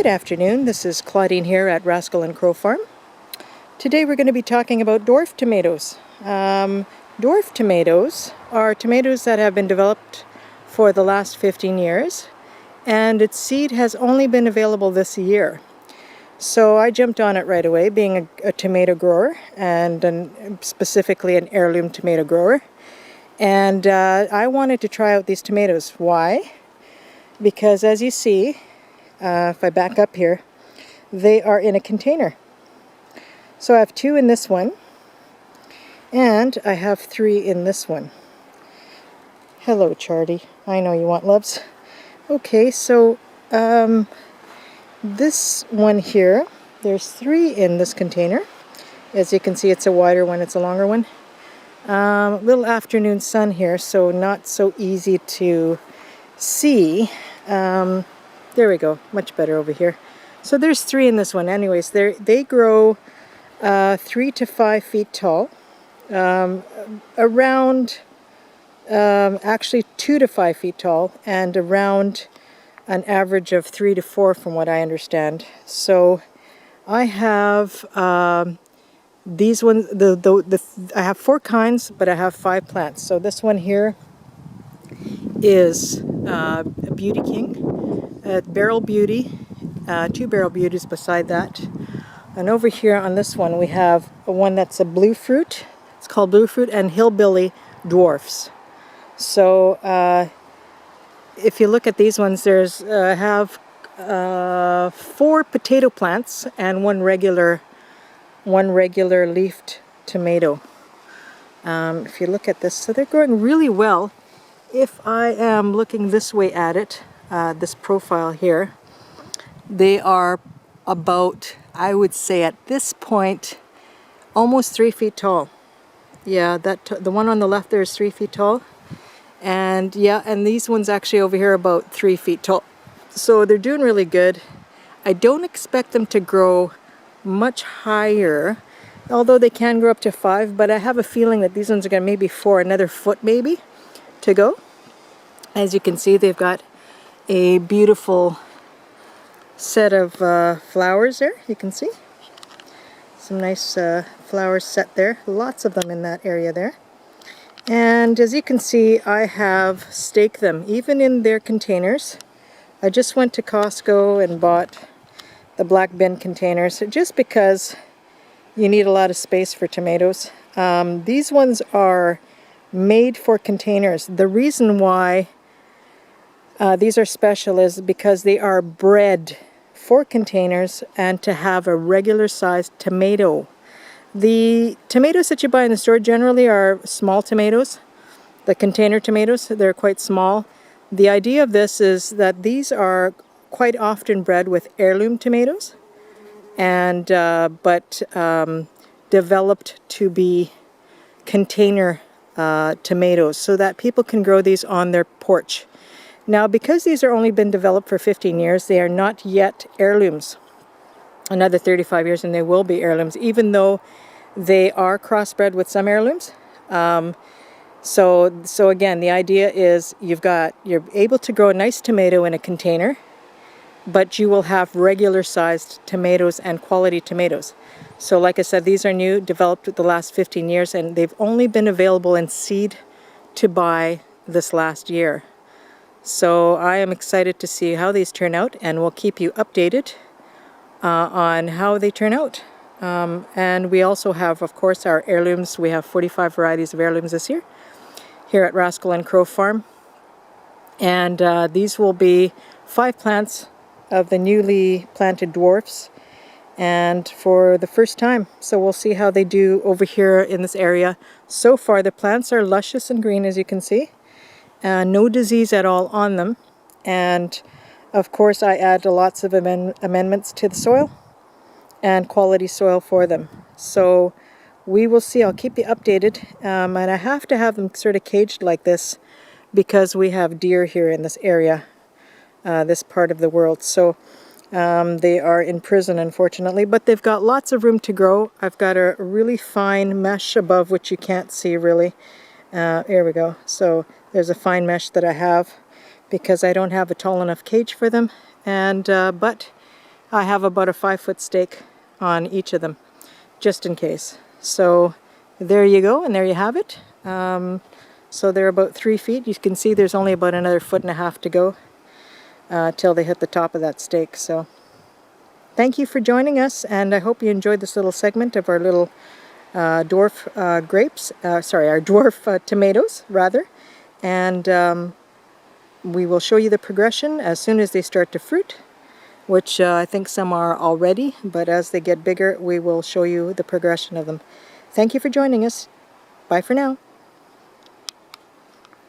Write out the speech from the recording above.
Good afternoon, this is Claudine here at Rascal and Crow Farm. Today we're going to be talking about dwarf tomatoes. Dwarf tomatoes are tomatoes that have been developed for the last 15 years, and its seed has only been available this year. So I jumped on it right away, being a tomato grower, and specifically an heirloom tomato grower. And I wanted to try out these tomatoes. Why? Because as you see, if I back up here, they are in a container. So I have 2 in this one, and I have 3 in this one. Hello, Charlie. I know you want loves. Okay, so this one here, there's 3 in this container. As you can see, it's a wider one, it's a longer one. Little afternoon sun here, so not so easy to see. There we go, much better over here. So there's 3 in this one. Anyways, they grow 3 to 5 feet tall, around actually 2 to 5 feet tall, and around an average of 3 to 4 from what I understand. So I have these ones, I have 4 kinds, but I have 5 plants. So this one here is a Beauty King, Barrel Beauty, 2 Barrel Beauties beside that. And over here on this one we have one that's a blue fruit. It's called Blue Fruit, and Hillbilly Dwarfs. So if you look at these ones, there's have 4 potato plants and one regular leafed tomato. If you look at this, so they're growing really well. If I am looking this way at it, this profile here, they are about, I would say at this point, almost 3 feet tall. Yeah, the one on the left there is 3 feet tall. And yeah, and these ones actually over here are about 3 feet tall. So they're doing really good. I don't expect them to grow much higher, although they can grow up to 5, but I have a feeling that these ones are going to maybe 4, another foot maybe to go. As you can see, they've got a beautiful set of flowers there. You can see some nice flowers set there, lots of them in that area there. And as you can see, I have staked them even in their containers. I just went to Costco and bought the black bin containers just because you need a lot of space for tomatoes. These ones are made for containers. The reason why these are special is because they are bred for containers and to have a regular sized tomato. The tomatoes that you buy in the store generally are small tomatoes. The container tomatoes, they're quite small. The idea of this is that these are quite often bred with heirloom tomatoes, and but developed to be container tomatoes so that people can grow these on their porch. Now, because these are only been developed for 15 years, they are not yet heirlooms. Another 35 years and they will be heirlooms, even though they are crossbred with some heirlooms. So again, the idea is you're able to grow a nice tomato in a container, but you will have regular sized tomatoes and quality tomatoes. So like I said, these are new, developed the last 15 years, and they've only been available in seed to buy this last year. So I am excited to see how these turn out, and we'll keep you updated on how they turn out. And we also have, of course, our heirlooms. We have 45 varieties of heirlooms this year here at Rascal and Crow Farm. And these will be 5 plants of the newly planted dwarfs, and for the first time. So we'll see how they do over here in this area. So far the plants are luscious and green, as you can see. No disease at all on them, and of course I add lots of amendments to the soil and quality soil for them. So we will see. I'll keep you updated, and I have to have them sort of caged like this because we have deer here in this area, this part of the world. So they are in prison, unfortunately, but they've got lots of room to grow. I've got a really fine mesh above, which you can't see really. Here we go. So there's a fine mesh that I have because I don't have a tall enough cage for them, and but I have about a 5-foot stake on each of them, just in case. So there you go, and there you have it. So they're about 3 feet. You can see there's only about another 1.5 feet to go till they hit the top of that stake. So thank you for joining us, and I hope you enjoyed this little segment of our little dwarf grapes, sorry, our dwarf tomatoes, rather. And we will show you the progression as soon as they start to fruit, which I think some are already, but as they get bigger, we will show you the progression of them. Thank you for joining us. Bye for now.